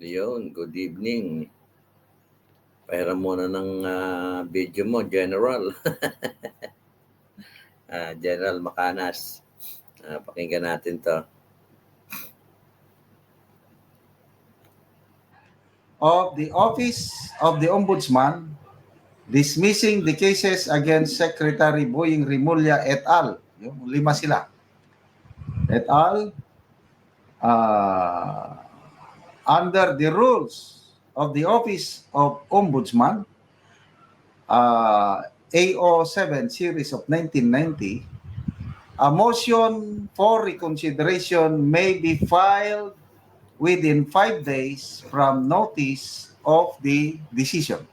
Yun, good evening. Pahiram muna ng video mo, General. General Macanas. Pakinggan natin to. Of the Office of the Ombudsman dismissing the cases against Secretary Boying Rimulya et al. Yung 5 sila. Et al. Under the rules of the Office of Ombudsman, AO7 series of 1990, a motion for reconsideration may be filed within 5 days from notice of the decision.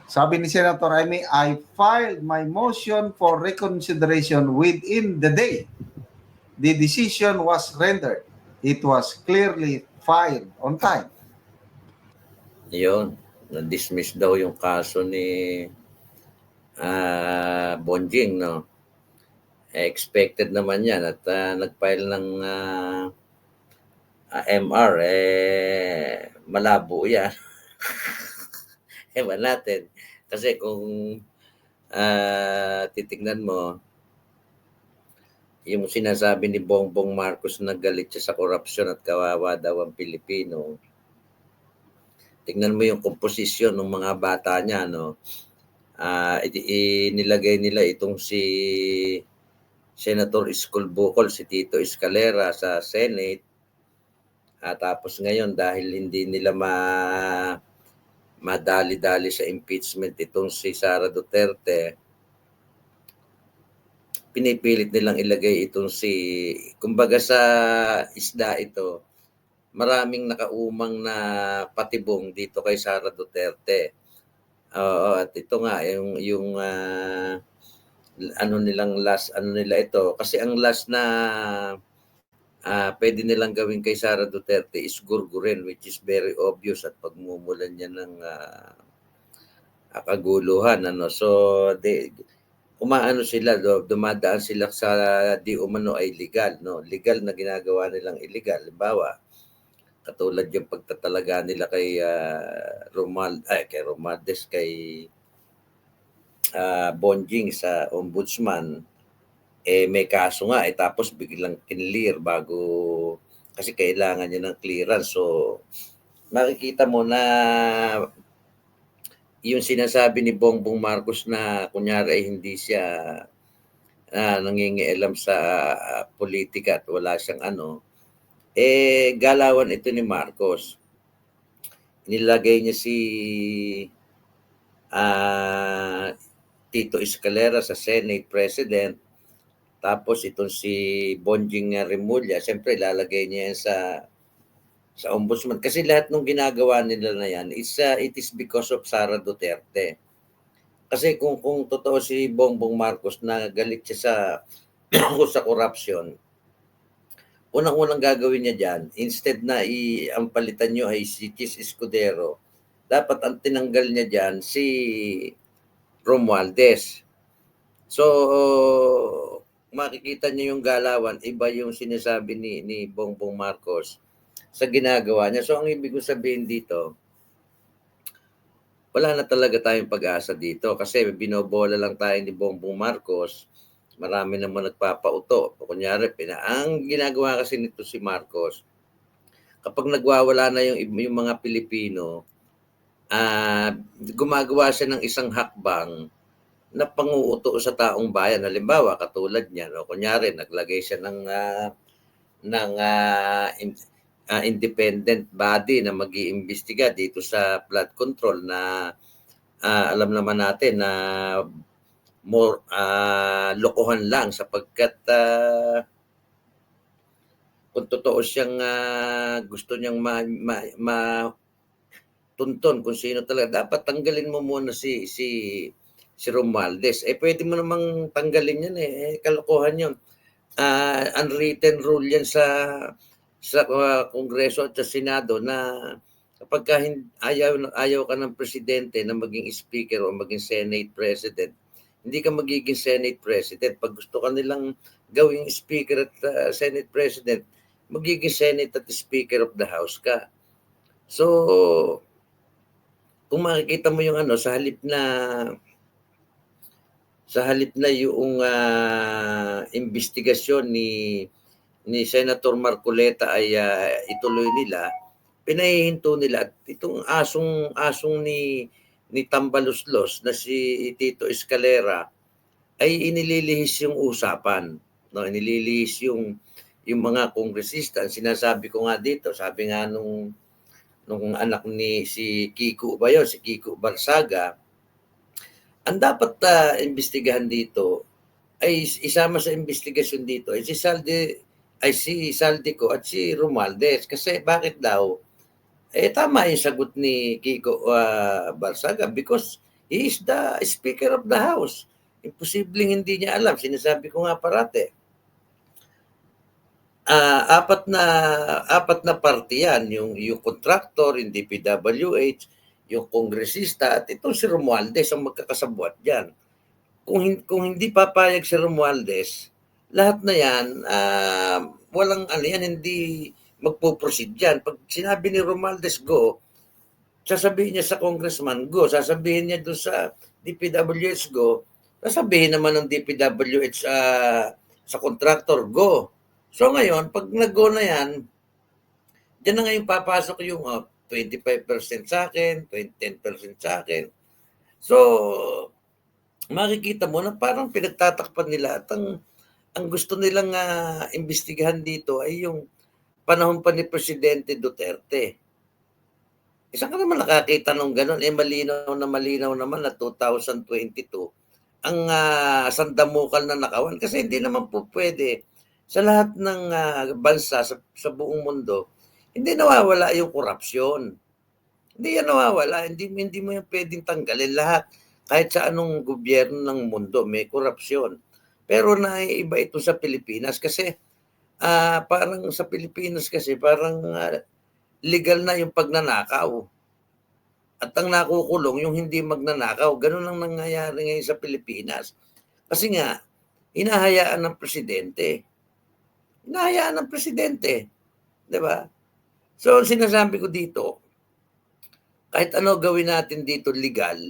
Sabi ni Senator Amy, I filed my motion for reconsideration within the day the decision was rendered. It was clearly filed on time. Yun, na-dismiss daw yung kaso ni Bonjing, no? Expected naman yan at nag-file ng MR, malabo yan. Ewan natin. Kasi kung titignan mo, yung sinasabi ni Bongbong Marcos na galit siya sa korupsyon at kawawa daw ang Pilipino. Tingnan mo yung komposisyon ng mga bata niya, no? Inilagay nila itong si Senator Iskol Bukol, si Tito Escalera sa Senate. Tapos ngayon dahil hindi nila madali-dali sa impeachment itong si Sara Duterte, pinipilit nilang ilagay itong kumbaga sa isda ito, maraming nakaumang na patibong dito kay Sara Duterte. At ito nga, yung ano nila ito. Kasi ang last na pwede nilang gawin kay Sara Duterte is gurgurin, which is very obvious at pagmumulan niya ng kaguluhan. So, umaano sila, dumadaan sila sa di umano ay legal, no? Legal na ginagawa nilang illegal. Halimbawa, katulad yung pagtatalaga nila kay Romualdez, kay Bonjing sa ombudsman, may kaso nga, tapos biglang kinlear bago, kasi kailangan niya ng clearance. So, makikita mo na yung sinasabi ni Bongbong Marcos na kunyari ay hindi siya nangingialam sa politika at wala siyang galawan ito ni Marcos. Nilagay niya si Tito Escalera sa Senate President, tapos itong si Bonjing Rimulya, siyempre lalagay niya yan sa ombudsman. Kasi lahat ng ginagawa nila na yan, it is because of Sara Duterte. Kasi kung totoo si Bongbong Marcos na galit siya sa corruption, unang-unang gagawin niya dyan, instead na ang palitan nyo ay si Chis Escudero, dapat ang tinanggal niya dyan si Romualdez. So, makikita niyo yung galawan, iba yung sinasabi ni Bongbong Marcos sa ginagawa niya. So, ang ibig ko sabihin dito, wala na talaga tayong pag-asa dito kasi binobola lang tayo ni Bongbong Marcos. Marami naman nagpapauto. Kunyari, ang ginagawa kasi nito si Marcos, kapag nagwawala na yung mga Pilipino, gumagawa siya ng isang hakbang na panguuto sa taong bayan. Halimbawa, katulad niya, no? Kunyari, naglagay siya ng independent body na mag-iimbestiga dito sa flood control na alam naman natin na more lokohan lang sapagkat kung totoo siyang gusto niyang tunton kung sino talaga, dapat tanggalin mo muna si Romualdez. Pwede mo namang tanggalin yan kalokohan yun. Unwritten rule yan sa Kongreso at sa Senado na kapag ayaw ka ng presidente na maging speaker o maging Senate President, hindi ka magiging Senate President. Pag gusto ka nilang gawing speaker at Senate President, magiging Senate at Speaker of the House ka. So, kung makikita mo yung sa halip na yung investigasyon ni Senator Marcoleta ay ituloy nila, pinahihinto nila at itong asong ni Tambaluslos na si Tito Escalera ay inililihis yung usapan, no? Inililihis yung mga kongresista. Sinasabi ko nga dito, sabi nga nung anak ni si Kiko ba yun, si Kiko Barsaga, ang dapat imbestigahan dito ay isama sa investigasyon dito ay si Saldico at si Romualdez. Kasi bakit daw? Tama yung sagot ni Kiko Barsaga because he is the Speaker of the House. Imposibleng hindi niya alam. Sinasabi ko nga parate. Apat na parte yan. Yung contractor, yung DPWH, yung kongresista, at itong si Romualdez ang magkakasabwat dyan. Kung hindi papayag si Romualdez, lahat na yan, walang hindi magpo-proceed dyan. Pag sinabi ni Romualdez, go, sasabihin niya sa congressman, go. Sasabihin niya doon sa DPWH, go. Sasabihin naman ng DPWH sa contractor, go. So ngayon, pag nag-go na yan, dyan na ngayon papasok yung 25% sa akin, 10% sa akin. So, makikita mo na parang pinagtatakpan nila at ang gusto nilang imbestigahan dito ay yung panahon pa ni Presidente Duterte. Saan ka naman nakakita nung gano'n? Malinaw naman na 2022 ang sandamukal na nakawan. Kasi hindi naman po pwede sa lahat ng bansa sa buong mundo, hindi nawawala yung korupsyon. Hindi yan nawawala. Hindi mo yan pwedeng tanggalin lahat. Kahit sa anong gobyerno ng mundo, may korupsyon. Pero naiiba ito sa Pilipinas kasi parang sa Pilipinas kasi parang legal na yung pagnanakaw. At ang nakukulong yung hindi magnanakaw. Ganun ang nangyayari ngayon sa Pilipinas. Kasi nga, hinahayaan ng presidente. Hinahayaan ng presidente. Diba? So, sinasabi ko dito, kahit ano gawin natin dito legal,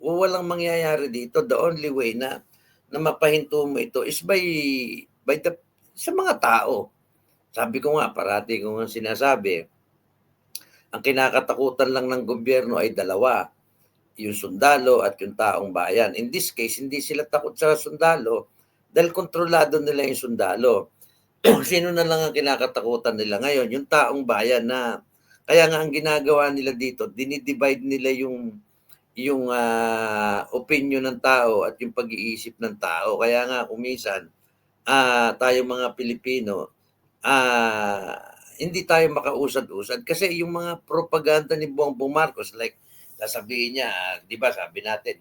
walang mangyayari dito. The only way na mapahinto mo ito is sa mga tao. Sabi ko nga, parati ko nga sinasabi, ang kinakatakutan lang ng gobyerno ay dalawa, yung sundalo at yung taong bayan. In this case, hindi sila takot sa sundalo dahil kontrolado nila yung sundalo. Sino na lang ang kinakatakutan nila ngayon? Yung taong bayan na kaya nga ang ginagawa nila dito, dinidivide nila yung opinion ng tao at yung pag-iisip ng tao. Kaya nga kumisan, tayo mga Pilipino, hindi tayo makausad-usad kasi yung mga propaganda ni Bongbong Marcos, like sasabihin niya, di ba sabi natin,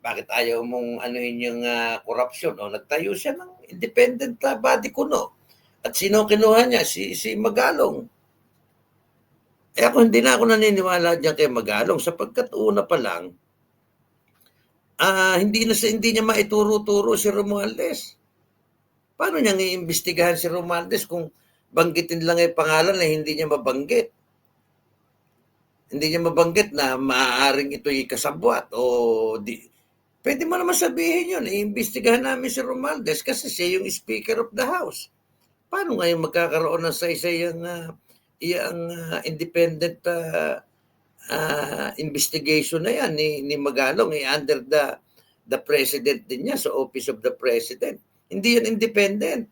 bakit ayaw mong anuhin yung korupsyon? Nagtayo siya ng independent body kuno. At sino kinuha niya? Si Magalong. Ako hindi na ako naniniwala diyan kay Magalong sapagkat una pa lang, hindi niya maituro-turo si Romualdez. Paano niya iimbestigahan si Romualdez kung banggitin lang yung pangalan na hindi niya mabanggit? Hindi niya mabanggit na maaaring ito'y kasabwat o di. Pwede mo naman sabihin yun, iimbestigahan namin si Romualdez kasi siya yung Speaker of the House. Paano ngayon magkakaroon ng saysayang independent investigation na yan ni Magalong under the President din niya sa Office of the President. Hindi yan independent.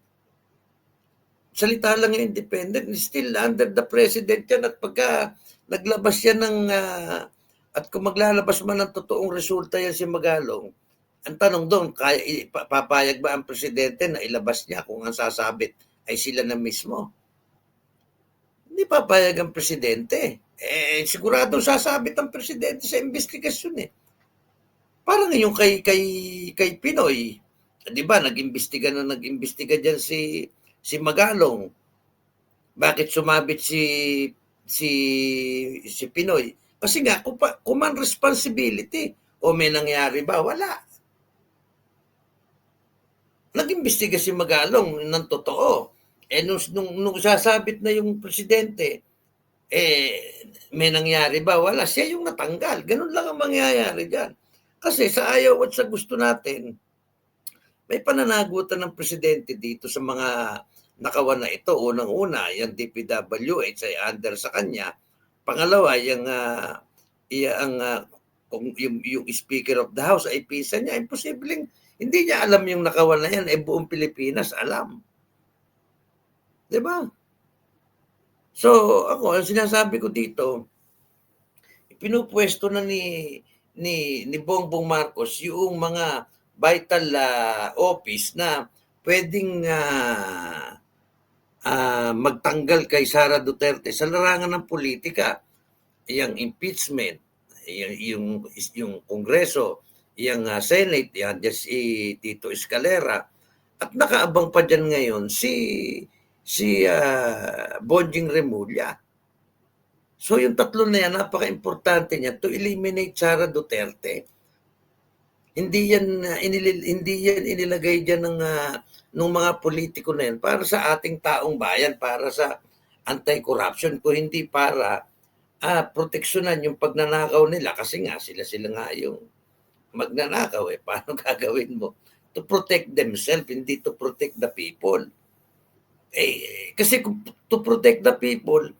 Salita lang yung independent, still under the President yan at pagka naglabas yan at kung maglalabas man ng totoong resulta yan si Magalong, ang tanong doon, papayag ba ang Presidente na ilabas niya kung ang sasabit ay sila na mismo? Hindi papayag ang Presidente. Sigurado sasabit ang Presidente sa investigasyon Parang yung kay Pinoy, di ba, nag-imbestiga diyan si Magalong. Bakit sumabit si Pinoy? Kasi nga, command responsibility. O may nangyari ba? Wala. Nag-imbestiga si Magalong ng totoo. Nung sasabit na yung presidente, may nangyari ba? Wala. Siya yung natanggal. Ganun lang ang mangyayari dyan. Kasi sa ayaw at sa gusto natin, may pananagutan ng presidente dito sa mga nakawan na ito. Unang-una, yung DPWH ay under sa kanya. Pangalawa, kung yung Speaker of the House ay pisa niya, imposibleng hindi niya alam yung nakawan na yan, buong Pilipinas alam. Diba? So, ako, ang sinasabi ko dito, pinupwesto na ni Bongbong Marcos yung mga vital office na pwedeng magtanggal kay Sara Duterte sa larangan ng politika. Yung impeachment, yung Kongreso, yung Senate, yan si Tito Escalera. At nakaabang pa dyan ngayon si Bonjing Remulla. So yung tatlo na yan, napaka-importante niya to eliminate Sara Duterte. Hindi yan inilagay diyan ng mga politiko na yan para sa ating taong bayan, para sa anti-corruption, kung hindi para proteksyonan yung pagnanakaw nila, kasi nga sila nga yung magnanakaw. Paano gagawin mo? To protect themselves, hindi to protect the people. Kasi to protect the people,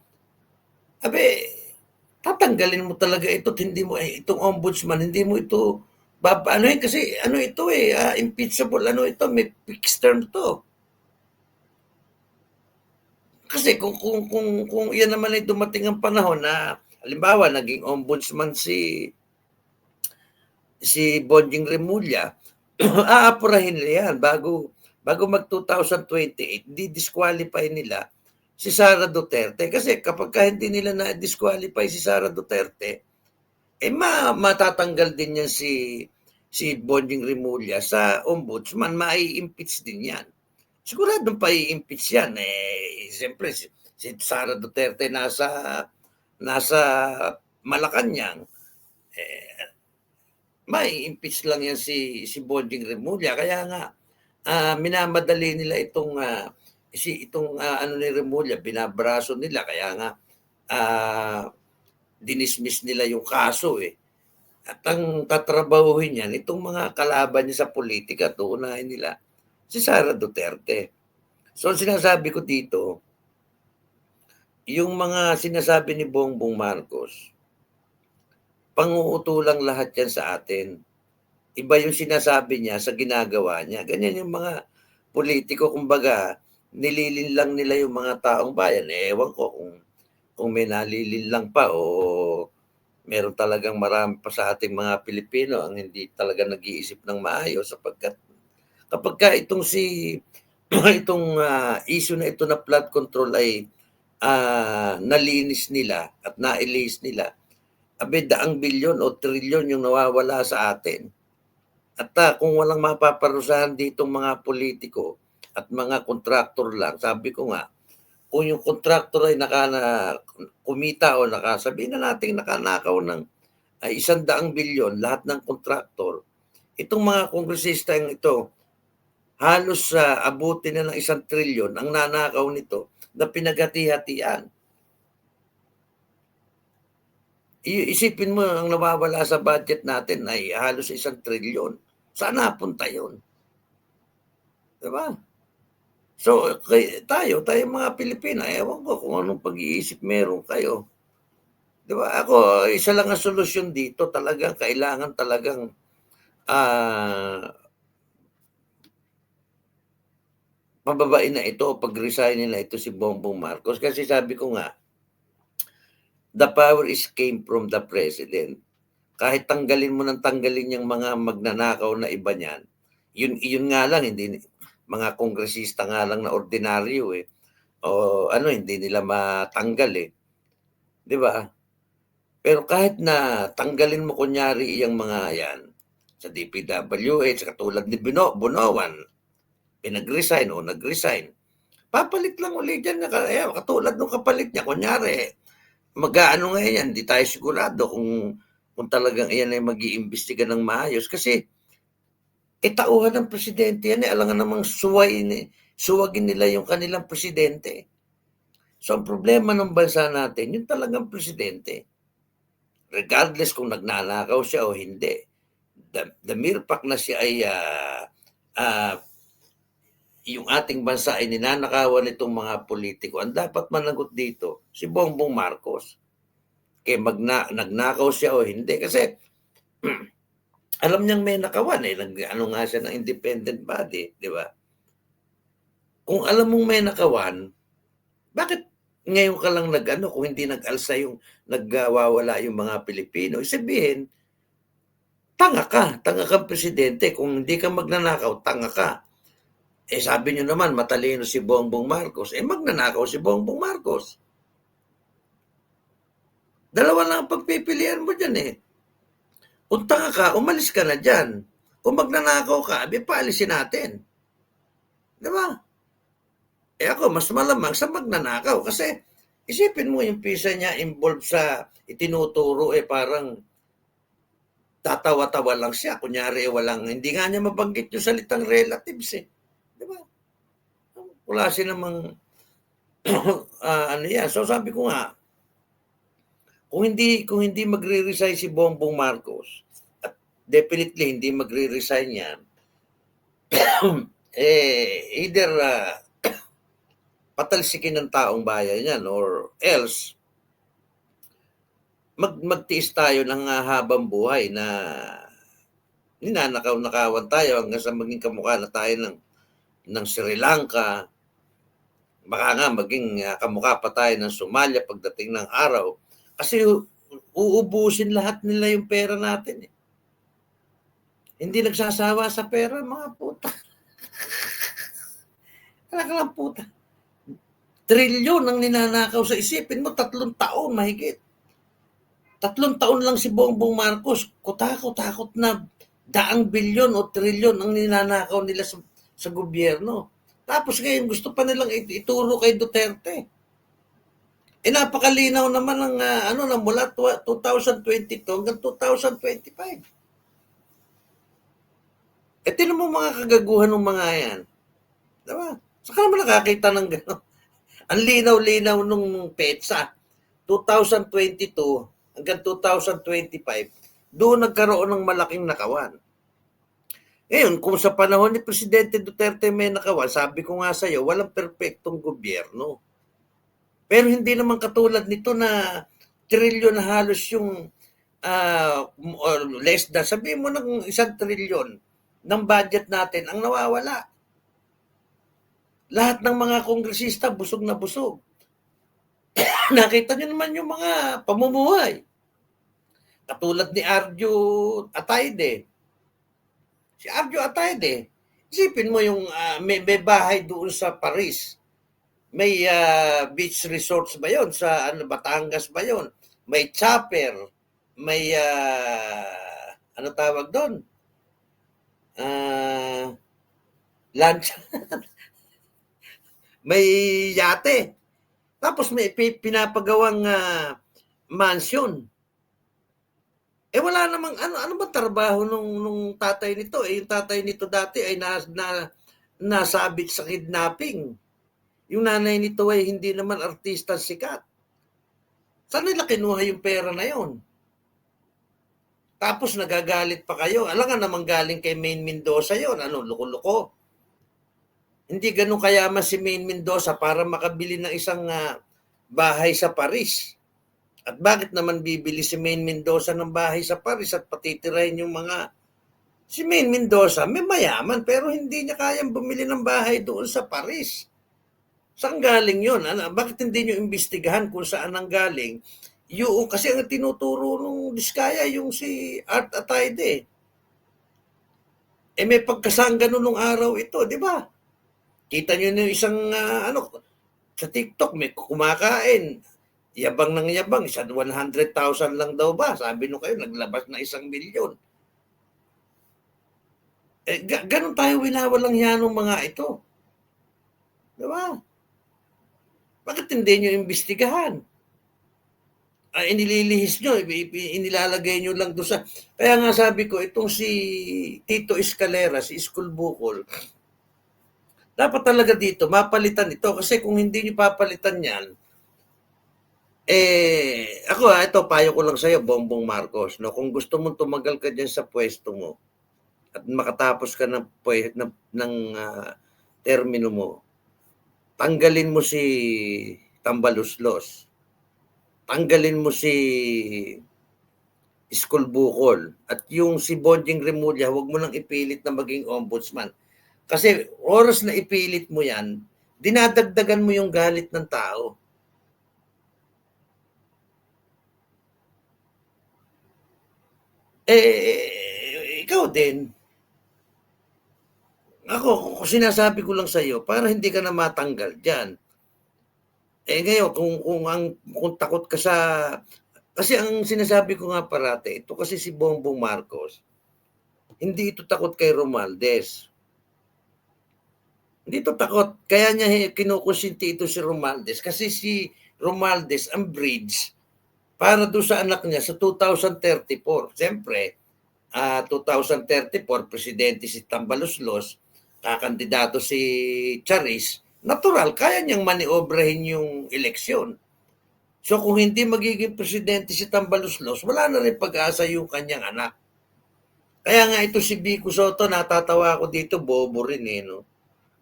tatanggalin mo talaga ito at hindi mo, itong ombudsman, hindi mo ito kasi ito impeachable, may fixed term to. Kasi kung yan naman ay dumating ang panahon na halimbawa naging ombudsman si Bonjing Remulla, aapurahin nila yan bago mag 2028, di-disqualify nila si Sara Duterte. Kasi kapag hindi nila na-disqualify si Sara Duterte, matatanggal din yan si Bonjing Remulla sa ombudsman, mai-impeach din yan. Siguradong pa i-impeach yan. Siyempre, si Sara Duterte nasa Malacanang, mai-impeach lang yan si Bonjing Remulla. Kaya nga, minamadali nila itong ni Remulla, binabraso nila. Kaya nga, dinismiss nila yung kaso At ang tatrabahuhin yan, itong mga kalaban niya sa politika, tuunahin nila si Sara Duterte. So, sinasabi ko dito, yung mga sinasabi ni Bongbong Marcos, panguutulang lahat yan sa atin. Iba yung sinasabi niya sa ginagawa niya. Ganyan yung mga politiko, kumbaga, nililin lang nila yung mga taong bayan. Ewan ko kung may nalilin lang pa o meron talagang marami pa sa ating mga Pilipino ang hindi talaga nag-iisip ng maayos, sapagkat kapag itong issue na ito na flood control ay nalinis nila at nailis nila, daang bilyon o trilyon yung nawawala sa atin. At kung walang mapaparusahan ditong mga politiko at mga kontraktor lang, sabi ko nga, kung yung kontraktor ay kumita o sabihin na natin nakanakaw ng 100 bilyon, lahat ng kontraktor, itong mga kongresista ito, halos abutin na ng 1 trilyon ang nanakaw nito na pinaghati-hatian. Isipin mo, ang nawawala sa budget natin ay halos 1 trilyon. Saan napunta yun? Diba? So, tayo mga Pilipino, ewan ko kung anong pag-iisip meron kayo. Diba? Ako, isa lang ang solusyon dito, kailangan talagang pababain na ito, pag-resign nila ito si Bongbong Marcos. Kasi sabi ko nga, the power came from the president. Kahit tanggalin mo yung mga magnanakaw na iba niyan, yun nga lang, hindi mga kongresista nga lang na ordinaryo hindi nila matanggal di ba? Pero kahit na tanggalin mo kunyari yung mga yan sa DPWH, katulad ni Bonoan, pinag-resign o nag-resign, papalit lang ulit yan, katulad nung kapalit niya, kunyari mag-aano nga yan, di tayo sigurado kung talagang iyan ay mag-iimbestiga ng maayos, kasi tauhan ng presidente yan alangan namang suwagin nila yung kanilang presidente. So, ang problema ng bansa natin, yung talagang presidente. Regardless kung nagnanakaw siya o hindi. The mere fact na siya ay yung ating bansa ay ninanakawan nitong mga politiko, ang dapat managot dito si Bongbong Marcos. Kaya nagnakaw siya o hindi. Kasi alam niyang may nakawan eh. Ano nga siya ng independent body, di ba? Kung alam mong may nakawan, bakit ngayon ka lang kung hindi nag-alsa yung nagwawala yung mga Pilipino? Sabihin, tanga kang presidente. Kung hindi ka magnanakaw, tanga ka. Eh sabi niyo naman, matalino si Bongbong Marcos. Eh magnanakaw si Bongbong Marcos. Dalawa lang ang pagpipilian mo dyan eh. Kung tanga ka, umalis ka na dyan. Kung magnanakaw ka, paalisin natin. Diba? Eh ako, mas malamang sa magnanakaw. Kasi isipin mo yung pisa niya involved sa itinuturo parang tatawa-tawa lang siya. Kunyari hindi nga niya mabanggit yung salitang relatives eh. Diba? Wala sinamang ano yan. So sabi ko nga, kung hindi magre-resign si Bongbong Marcos, at definitely hindi magre-resign yan, either patalsikin ng taong bayan yan or else magtiis tayo ng habang buhay na ninanakaw-nakawan tayo hanggang sa maging kamukha na tayo ng Sri Lanka. Baka nga maging kamukha pa tayo ng Somalia pagdating ng araw. Kasi uubusin lahat nila yung pera natin eh. Hindi nagsasawa sa pera, mga puta. Lang puta. Trilyon ang ninanakaw sa isipin mo, 3 taon mahigit. 3 taon lang si Bongbong Marcos, kutakot na 100 bilyon o trilyon ang ninanakaw nila sa gobyerno. Tapos ngayon gusto pa nilang ituro kay Duterte. Napakalinaw naman ng mula 2022 hanggang 2025. Tinan mo mga kagaguhan ng mga yan. Diba? Saka naman nakakita ng gano'n. Ang linaw-linaw nung petsa. 2022 hanggang 2025, doon nagkaroon ng malaking nakawan. Ngayon, kung sa panahon ni Presidente Duterte may nakawan, sabi ko nga sa iyo, walang perpektong gobyerno. Pero hindi naman katulad nito na trilyon na halos yung less than. Sabihin mo ng 1 trilyon ng budget natin ang nawawala. Lahat ng mga kongresista busog na busog. Nakita niyo naman yung mga pamumuhay. Katulad ni Arjo Atayde. Si Arjo Atayde, isipin mo yung may bahay doon sa Paris. May beach resorts ba yon sa Batangas ba yon? May chopper, may ano tawag doon? Lunch. May yate. Tapos may pinapagawang mansion. Wala namang ano ba trabaho nung tatay nito? Yung tatay nito dati ay nasabit sa kidnapping. Yung nanay nito ay hindi naman artista sikat. Saan nila kinuha yung pera na yon? Tapos nagagalit pa kayo. Alam nga naman galing kay Maine Mendoza yon. Loko-loko. Hindi ganun kayaman si Maine Mendoza para makabili ng isang bahay sa Paris. At bakit naman bibili si Maine Mendoza ng bahay sa Paris at patitirahin yung mga... Si Maine Mendoza may mayaman pero hindi niya kayang bumili ng bahay doon sa Paris. Saan galing yun? Bakit hindi nyo imbestigahan kung saan ang galing? Kasi ang tinuturo nung Diskaya yung si Art Atayde. May pagkasang ganun nung araw ito, di ba? Kita nyo yung isang sa TikTok may kumakain. Yabang ng yabang, 100,000 lang daw ba? Sabi nung kayo, naglabas na 1 milyon. Ganun tayo winawalang yan ng mga ito. Di ba? Bakit hindi nyo imbestigahan? Inililihis nyo, inilalagay nyo lang doon sa... Kaya nga sabi ko, itong si Tito Escalera, si Iskul Bukol, dapat talaga dito, mapalitan ito. Kasi kung hindi nyo papalitan yan, Ako ito payo ko lang sa'yo, Bongbong Marcos, no, kung gusto mong tumagal ka diyan sa puwesto mo at makatapos ka ng termino mo, tanggalin mo si Tambaluslos, tanggalin mo si Iskol Bukol, at yung si Bonjing Remulla, huwag mo nang ipilit na maging ombudsman. Kasi oras na ipilit mo yan, dinadagdagan mo yung galit ng tao. Ikaw din. Ako, kung sinasabi ko lang sa'yo, para hindi ka na matanggal dyan. Ngayon, kung takot ka sa... Kasi ang sinasabi ko nga parate, ito kasi si Bongbong Marcos, hindi ito takot kay Romualdez. Hindi ito takot. Kaya niya kinukonsinti ito si Romualdez. Kasi si Romualdez ang bridge para doon sa anak niya sa 2034. Siyempre, 2034, presidente si Tambaluslos, kakandidato si Charis, natural, kaya niyang maniobrahin yung eleksyon. So kung hindi magiging presidente si Tambaluslos, wala na rin pag-asa yung kanyang anak. Kaya nga ito si Vico Soto, natatawa ako dito, bobo rin no?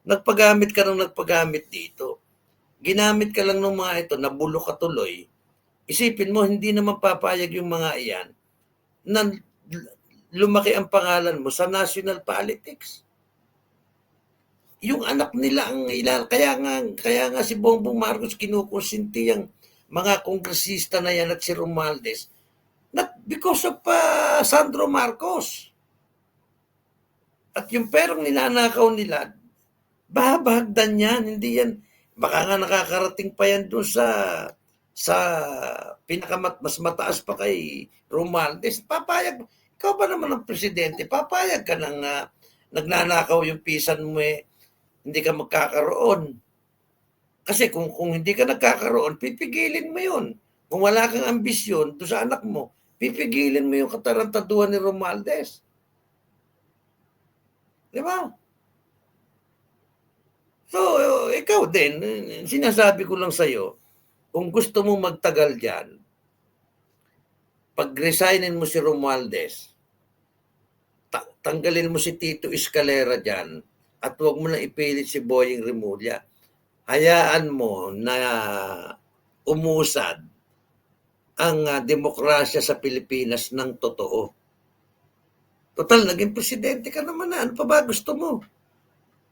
Nagpagamit ka ng nagpagamit dito. Ginamit ka lang ng mga ito, nabulok ka tuloy. Isipin mo, hindi naman papayag yung mga iyan na lumaki ang pangalan mo sa national politics. Yung anak nila ang ilan, kaya nga si Bongbong Marcos kinukonsinti ang mga kongresista na yan at si Romualdez, not because of Sandro Marcos. At yung perang ninanakaw nila, babahagdan yan, hindi yan, baka nga nakakarating pa yan doon sa mas mataas pa kay Romualdez. Papayag, ikaw ba naman ang presidente, papayag ka ng nagnanakaw yung pisan mo hindi ka magkakaroon. Kasi kung hindi ka nagkakaroon, pipigilin mo yun. Kung wala kang ambisyon doon sa anak mo, pipigilin mo yung katarantaduhan ni Romualdez. Di ba? So, ikaw din, sinasabi ko lang sa'yo, kung gusto mo magtagal dyan, pag-resignin mo si Romualdez, tanggalin mo si Tito Escalera dyan, at huwag mo na ipilit si Boying Remulla. Hayaan mo na umusad ang demokrasya sa Pilipinas ng totoo. Total, naging presidente ka naman na. Ano pa ba gusto mo?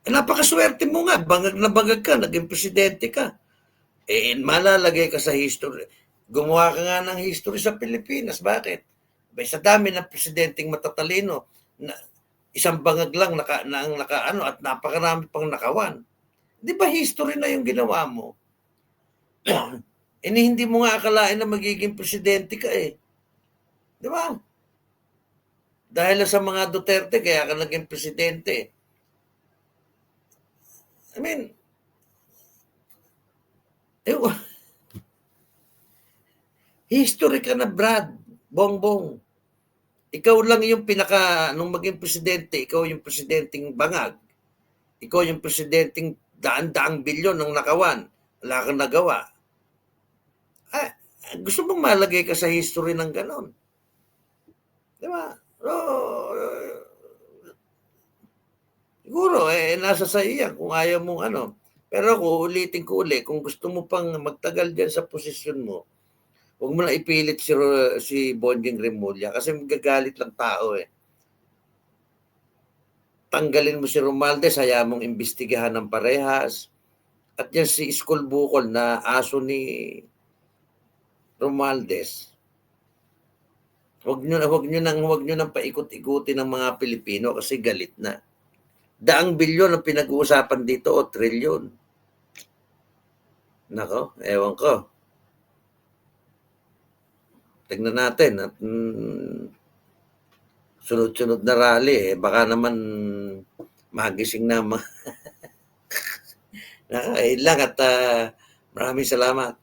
Napakaswerte mo nga. Bangag na bangag ka. Naging presidente ka. Malalagay ka sa history. Gumawa ka nga ng history sa Pilipinas. Bakit? Sa dami ng presidenteng matatalino, isang bangag lang at napakarami pang nakawan. Di ba history na yung ginawa mo? Hindi mo nga akalain na magiging presidente ka Di ba? Dahil sa mga Duterte, kaya ka naging presidente. I mean, history ka na, Brad, Bongbong. Ikaw lang yung nung maging presidente, ikaw yung presidenteng bangag. Ikaw yung presidenteng daan-daang bilyon ng nakawan. Wala kang nagawa. Gusto mong malagay ka sa history ng ganon. Di ba? Siguro, nasa sa iyan kung ayaw mong Pero ako, ulitin ko kung gusto mo pang magtagal dyan sa posisyon mo, huwag mo na ipilit si Bonjing Remulla kasi magagalit lang tao Tanggalin mo si Romualdez, hayaan mong imbestigahan ng parehas. At yan si Iskol Bukol na aso ni Romualdez. Huwag nyo nang paikot-ikutin ng mga Pilipino kasi galit na. Daang bilyon ang pinag-uusapan dito o trilyon. Nako, ewan ko. Tignan natin at sunod-sunod na rally baka naman magising na Nako, lang at maraming salamat.